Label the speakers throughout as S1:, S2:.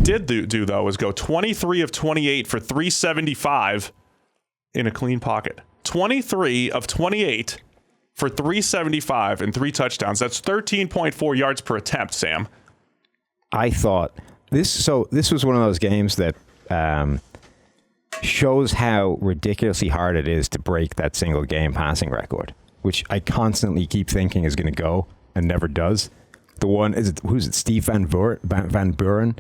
S1: did do though, was go 23 of 28 for 375 in a clean pocket. 23 of 28 for 375 and 3 touchdowns. That's 13.4 yards per attempt, Sam.
S2: I thought this was one of those games that shows how ridiculously hard it is to break that single game passing record, which I constantly keep thinking is going to go and never does. The one, who's it? Steve Van Buren?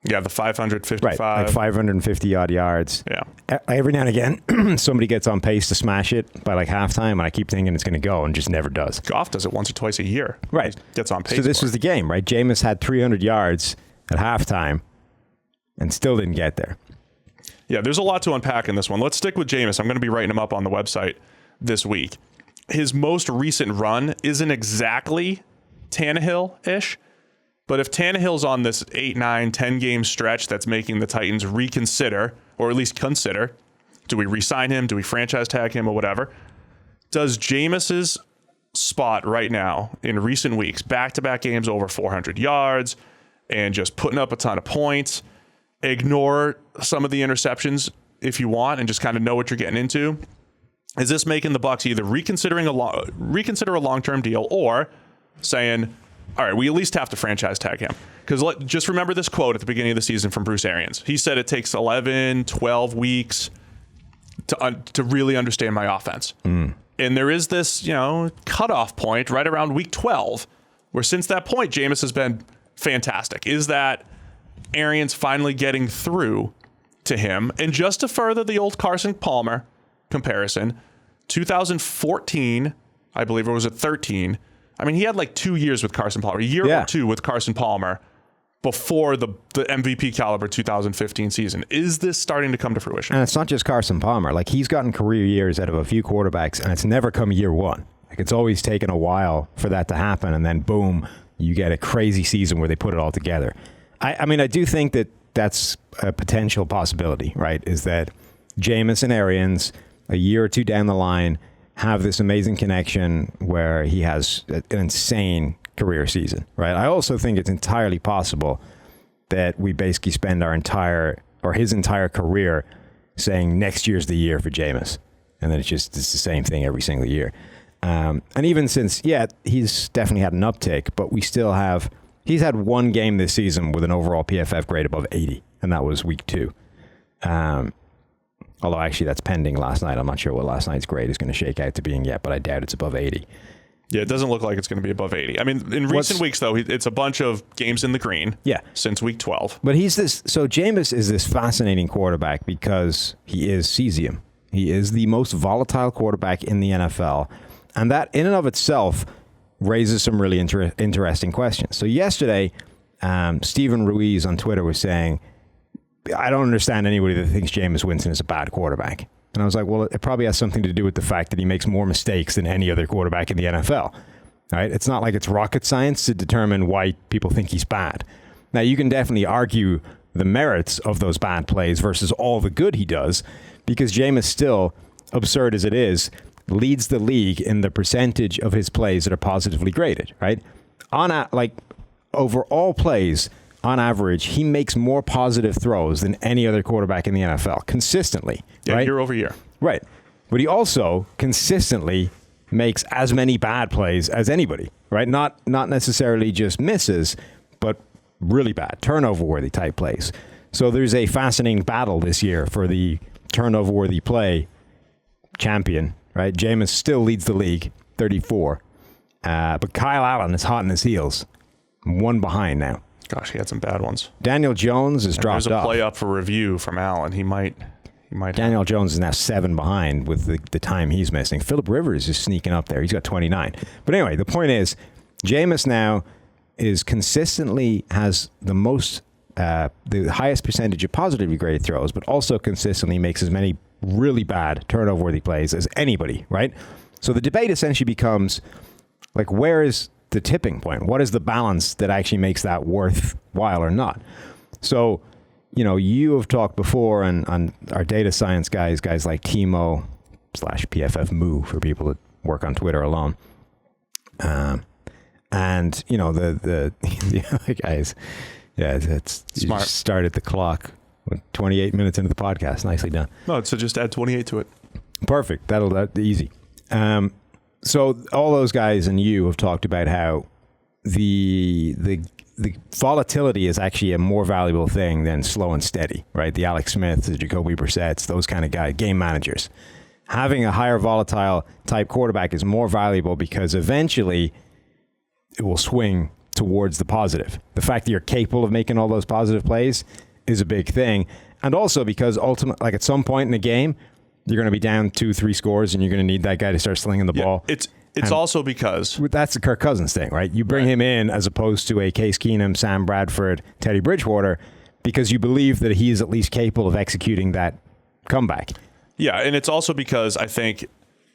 S1: Yeah, the 555.
S2: Right, like 550 odd yards.
S1: Yeah.
S2: Every now and again, somebody gets on pace to smash it by like halftime, and I keep thinking it's going to go and just never does.
S1: Goff does it once or twice a year.
S2: Right.
S1: He gets on pace.
S2: So this was the game, right? Jameis had 300 yards at halftime and still didn't get there.
S1: Yeah, there's a lot to unpack in this one. Let's stick with Jameis. I'm going to be writing him up on the website this week. His most recent run isn't exactly Tannehill-ish, but if Tannehill's on this 8, 9, 10 game stretch that's making the Titans reconsider, or at least consider, do we re-sign him? Do we franchise tag him or whatever? Does Jameis's spot right now in recent weeks, back-to-back games over 400 yards and just putting up a ton of points, ignore some of the interceptions if you want and just kind of know what you're getting into? Is this making the Bucs either reconsider a long-term deal or saying, all right, we at least have to franchise tag him? Because just remember this quote at the beginning of the season from Bruce Arians. He said it takes 11, 12 weeks to really understand my offense. And there is this, cutoff point right around week 12, where since that point, Jameis has been fantastic. Is that Arians finally getting through to him? And just to further the old Carson Palmer comparison, 2014, I believe, or was it 13? I mean, he had like 2 years with Carson Palmer, a year or two with Carson Palmer before the MVP caliber 2015 season. Is this starting to come to fruition?
S2: And it's not just Carson Palmer. Like, he's gotten career years out of a few quarterbacks, and it's never come year one. Like, it's always taken a while for that to happen, and then boom, you get a crazy season where they put it all together. I mean, I do think that that's a potential possibility, right? Is that Jameis and Arians, a year or two down the line, have this amazing connection where he has an insane career season, right? I also think it's entirely possible that we basically spend his entire career saying next year's the year for Jameis. And then it's the same thing every single year. And even since, he's definitely had an uptick, but he's had one game this season with an overall PFF grade above 80, and that was week 2. Although actually that's pending last night. I'm not sure what last night's grade is going to shake out to being yet, but I doubt it's above 80.
S1: Yeah, it doesn't look like it's going to be above 80. I mean, in recent weeks, though, it's a bunch of games in the green since week 12.
S2: But Jameis is this fascinating quarterback because he is cesium. He is the most volatile quarterback in the NFL. And that in and of itself raises some really interesting questions. So yesterday, Steven Ruiz on Twitter was saying, I don't understand anybody that thinks Jameis Winston is a bad quarterback. And I was like, well, it probably has something to do with the fact that he makes more mistakes than any other quarterback in the NFL. Right? It's not like it's rocket science to determine why people think he's bad. Now, you can definitely argue the merits of those bad plays versus all the good he does, because Jameis still, absurd as it is, leads the league in the percentage of his plays that are positively graded, right? Over all plays, on average, he makes more positive throws than any other quarterback in the NFL consistently.
S1: Yeah,
S2: right?
S1: Year over year.
S2: Right. But he also consistently makes as many bad plays as anybody, right? Not necessarily just misses, but really bad, turnover-worthy type plays. So there's a fascinating battle this year for the turnover-worthy play champion, right? Jameis still leads the league, 34. But Kyle Allen is hot in his heels. One behind now.
S1: Gosh, he had some bad ones.
S2: Daniel Jones is dropped off.
S1: There's a play up for review from Allen. He might.
S2: Daniel Jones is now 7 behind with the time he's missing. Phillip Rivers is sneaking up there. He's got 29. But anyway, the point is, Jameis now is consistently has the highest percentage of positively graded throws, but also consistently makes as many really bad turnover-worthy plays as anybody, right? So the debate essentially becomes, like, where is the tipping point? What is the balance that actually makes that worthwhile or not? So, you have talked before on our data science guys like Timo /PFF Moo for people that work on Twitter alone. And, the other guys, Yeah, it's
S1: Smart.
S2: You started the clock 28 minutes into the podcast. Nicely done.
S1: No, so just add 28 to it.
S2: Perfect. That'll easy. So all those guys and you have talked about how the volatility is actually a more valuable thing than slow and steady, right? The Alex Smiths, the Jacoby Brissetts, those kind of guys, game managers. Having a higher volatile type quarterback is more valuable because eventually it will swing towards the positive. The fact that you're capable of making all those positive plays is a big thing. And also because ultimately, like at some point in the game, you're going to be down 2-3 scores and you're going to need that guy to start slinging the ball.
S1: It's also because
S2: that's the Kirk Cousins thing, right? You bring him in as opposed to a Case Keenum, Sam Bradford, Teddy Bridgewater, because you believe that he is at least capable of executing that comeback.
S1: Yeah, and it's also because I think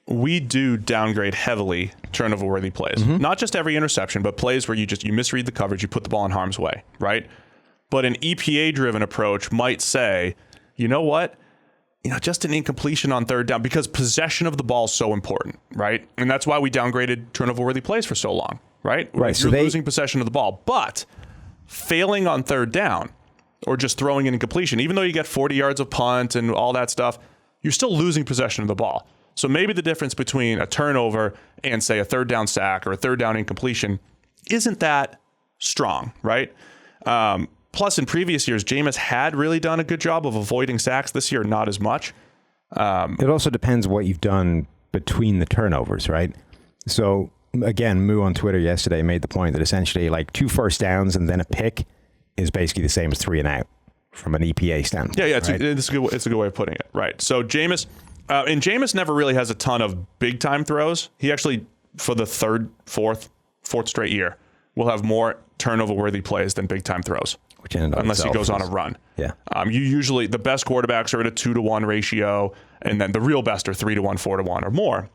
S1: we do downgrade heavily turnover-worthy plays. Mm-hmm. Not just every interception, but plays where you misread the coverage, you put the ball in harm's way, right? But an EPA-driven approach might say, you know what? Just an incompletion on third down, because possession of the ball is so important, right? And that's why we downgraded turnover-worthy plays for so long, right?
S2: Right.
S1: You're losing possession of the ball, but failing on third down or just throwing an incompletion, even though you get 40 yards of punt and all that stuff, you're still losing possession of the ball. So maybe the difference between a turnover and, say, a third down sack or a third down incompletion isn't that strong, right? Plus, in previous years, Jameis had really done a good job of avoiding sacks. This year, not as much.
S2: It also depends what you've done between the turnovers, right? So, again, Moo on Twitter yesterday made the point that essentially like 2 first downs and then a pick is basically the same as 3 and out from an EPA standpoint.
S1: Yeah,
S2: right?
S1: it's a good way of putting it, right? So, Jameis never really has a ton of big-time throws. He actually, for the fourth straight year, will have more turnover-worthy plays than big-time throws. Unless he goes on a run.
S2: Yeah.
S1: You usually, the best quarterbacks are at a 2-to-1 ratio, and then the real best are 3-to-1, 4-to-1 or more.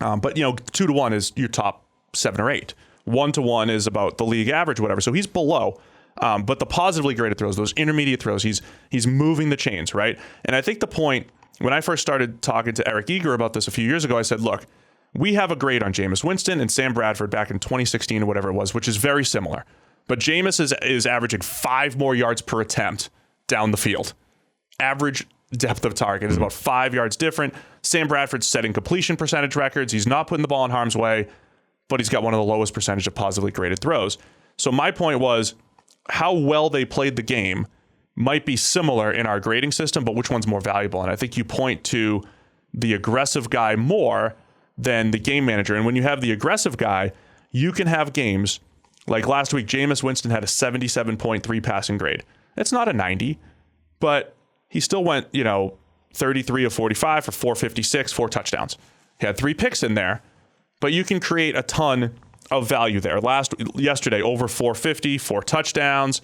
S1: But 2-to-1 is your top 7 or 8. 1-to-1 is about the league average, whatever. So he's below. But the positively graded throws, those intermediate throws, he's moving the chains, right? And I think the point, when I first started talking to Eric Eager about this a few years ago, I said, look, we have a grade on Jameis Winston and Sam Bradford back in 2016 or whatever it was, which is very similar. But Jameis is averaging 5 more yards per attempt down the field. Average depth of target is about 5 yards different. Sam Bradford's setting completion percentage records. He's not putting the ball in harm's way, but he's got one of the lowest percentage of positively graded throws. So my point was how well they played the game might be similar in our grading system, but which one's more valuable? And I think you point to the aggressive guy more than the game manager. And when you have the aggressive guy, you can have games like last week. Jameis Winston had a 77.3 passing grade. It's not a 90, but he still went, 33 of 45 for 456, 4 touchdowns. He had 3 picks in there, but you can create a ton of value there. Yesterday, over 450, 4 touchdowns.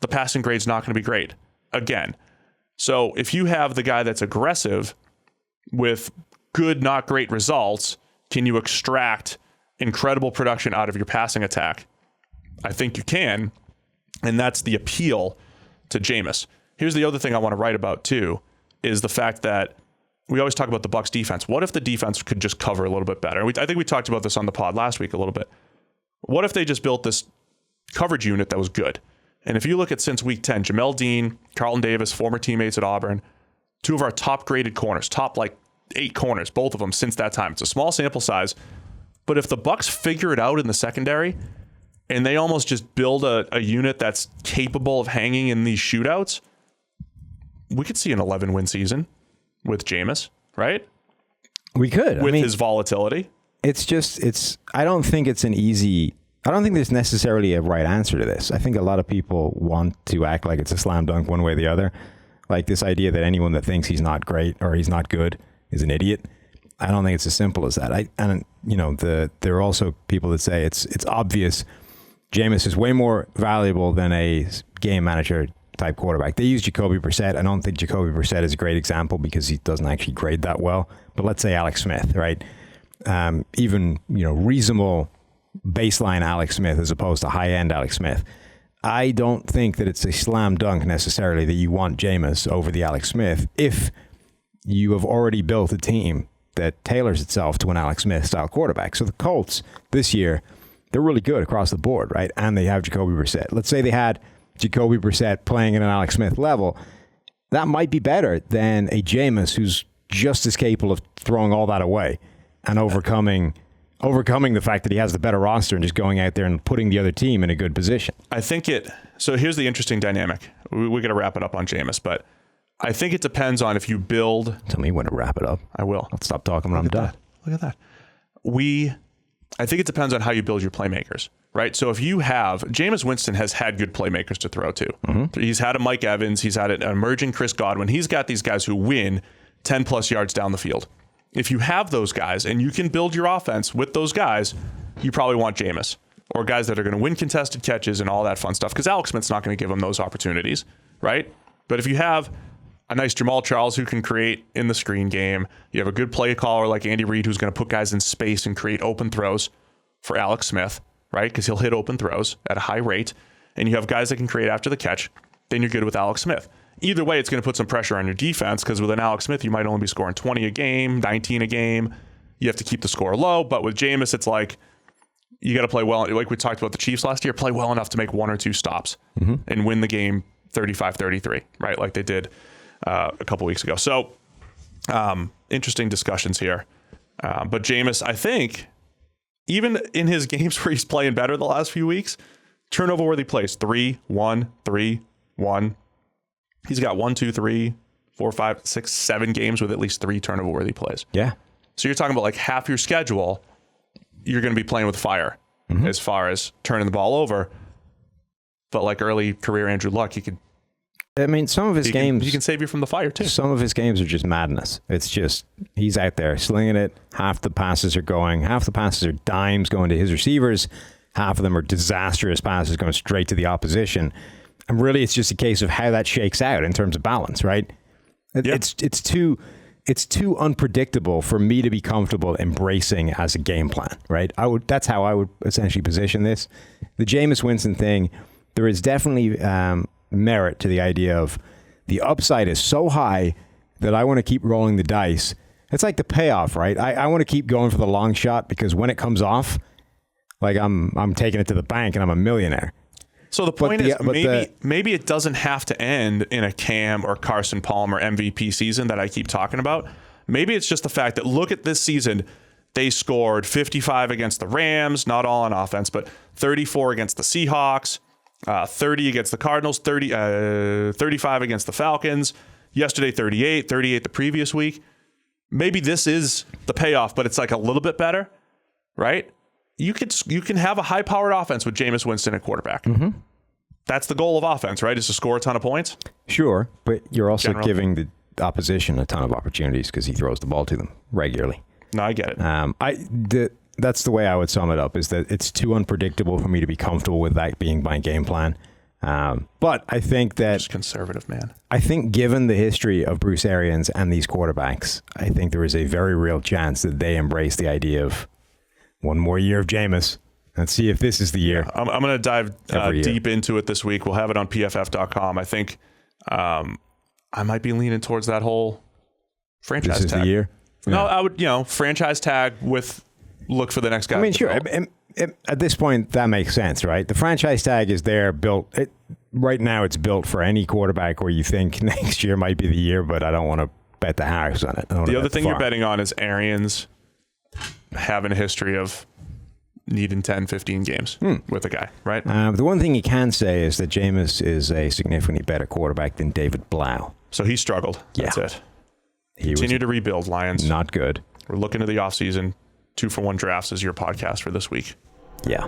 S1: The passing grade's not going to be great again. So if you have the guy that's aggressive with good, not great results, can you extract incredible production out of your passing attack? I think you can, and that's the appeal to Jameis. Here's the other thing I want to write about too, is the fact that we always talk about the Bucs defense. What if the defense could just cover a little bit better? I think we talked about this on the pod last week a little bit. What if they just built this coverage unit that was good? And if you look at since week 10, Jamel Dean, Carlton Davis, former teammates at Auburn, 2 of our top graded corners, top 8 corners, both of them since that time. It's a small sample size, but if the Bucs figure it out in the secondary, and they almost just build a unit that's capable of hanging in these shootouts, we could see an 11-win season with Jameis, right?
S2: We could.
S1: With his volatility.
S2: I don't think there's necessarily a right answer to this. I think a lot of people want to act like it's a slam dunk one way or the other. Like this idea that anyone that thinks he's not great or he's not good is an idiot. I don't think it's as simple as that. There are also people that say it's obvious Jameis is way more valuable than a game manager type quarterback. They use Jacoby Brissett. I don't think Jacoby Brissett is a great example because he doesn't actually grade that well. But let's say Alex Smith, right? Even reasonable baseline Alex Smith as opposed to high-end Alex Smith. I don't think that it's a slam dunk necessarily that you want Jameis over the Alex Smith if you have already built a team that tailors itself to an Alex Smith style quarterback. So the Colts this year, they're really good across the board, right? And they have Jacoby Brissett. Let's say they had Jacoby Brissett playing at an Alex Smith level, that might be better than a Jameis who's just as capable of throwing all that away and overcoming the fact that he has the better roster and just going out there and putting the other team in a good position.
S1: I think so here's the interesting dynamic. We got to wrap it up on Jameis, but I think it depends on if you build.
S2: Tell me when to wrap it up.
S1: I will.
S2: I'll stop talking when I'm done.
S1: Look at that. I think it depends on how you build your playmakers, right? So if you have, Jameis Winston has had good playmakers to throw to. Mm-hmm. He's had a Mike Evans. He's had an emerging Chris Godwin. He's got these guys who win 10 plus yards down the field. If you have those guys and you can build your offense with those guys, you probably want Jameis or guys that are going to win contested catches and all that fun stuff, because Alex Smith's not going to give him those opportunities, right? But if you have a nice Jamal Charles who can create in the screen game, you have a good play caller like Andy Reid who's going to put guys in space and create open throws for Alex Smith, right? Because he'll hit open throws at a high rate, and you have guys that can create after the catch, then you're good with Alex Smith. Either way, it's going to put some pressure on your defense, because with an Alex Smith, you might only be scoring 20 a game, 19 a game. You have to keep the score low. But with Jameis, it's like you got to play well. Like we talked about the Chiefs last year, play well enough to make one or two stops and win the game 35-33, right? Like they did a couple weeks ago. So interesting discussions here. But Jameis, I think, even in his games where he's playing better the last few weeks, turnover-worthy plays, 3-1, 3-1. He's got 1, 2, 3, 4, 5, 6, 7 games with at least 3 turnover-worthy plays.
S2: Yeah.
S1: So you're talking about like half your schedule, you're going to be playing with fire as far as turning the ball over. But like early career Andrew Luck,
S2: some of his games...
S1: He can save you from the fire too.
S2: Some of his games are just madness. It's just, he's out there slinging it. Half the passes are dimes going to his receivers. Half of them are disastrous passes going straight to the opposition. And really, it's just a case of how that shakes out in terms of balance, right? It's too unpredictable for me to be comfortable embracing as a game plan, right? That's how I would essentially position this. The Jameis Winston thing, there is definitely merit to the idea of the upside is so high that I want to keep rolling the dice. It's like the payoff, right? I want to keep going for the long shot, because when it comes off, like I'm taking it to the bank and I'm a millionaire.
S1: So the point is, maybe it doesn't have to end in a Cam or Carson Palmer MVP season that I keep talking about. Maybe it's just the fact that, look at this season, they scored 55 against the Rams, not all on offense, but 34 against the Seahawks, 30 against the Cardinals, 35 against the Falcons, yesterday 38 the previous week. Maybe this is the payoff, but it's like a little bit better, right? You can have a high-powered offense with Jameis Winston at quarterback. Mm-hmm. That's the goal of offense, right? Is to score a ton of points. Sure,
S2: but you're also giving the opposition a ton of opportunities because he throws the ball to them regularly.
S1: No, I get it.
S2: That's the way I would sum it up, is that it's too unpredictable for me to be comfortable with that being my game plan. But I think that...
S1: Just conservative, man.
S2: I think given the history of Bruce Arians and these quarterbacks, I think there is a very real chance that they embrace the idea of one more year of Jameis. Let's see if this is the year.
S1: I'm going to dive deep into it this week. We'll have it on PFF.com. I think I might be leaning towards that whole franchise tag.
S2: This is the year?
S1: No, I would, franchise tag with look for the next guy.
S2: I mean, sure. At this point, that makes sense, right? The franchise tag is there, built. Right now, it's built for any quarterback where you think next year might be the year, but I don't want to bet the house on it.
S1: The other thing you're betting on is Arians having a history of needing 10, 15 games with a guy, right?
S2: The one thing you can say is that Jameis is a significantly better quarterback than David Blau.
S1: So he struggled. That's it. Continue to rebuild, Lions.
S2: Not good.
S1: We're looking to the offseason. 2-for-1 drafts is your podcast for this week.
S2: Yeah.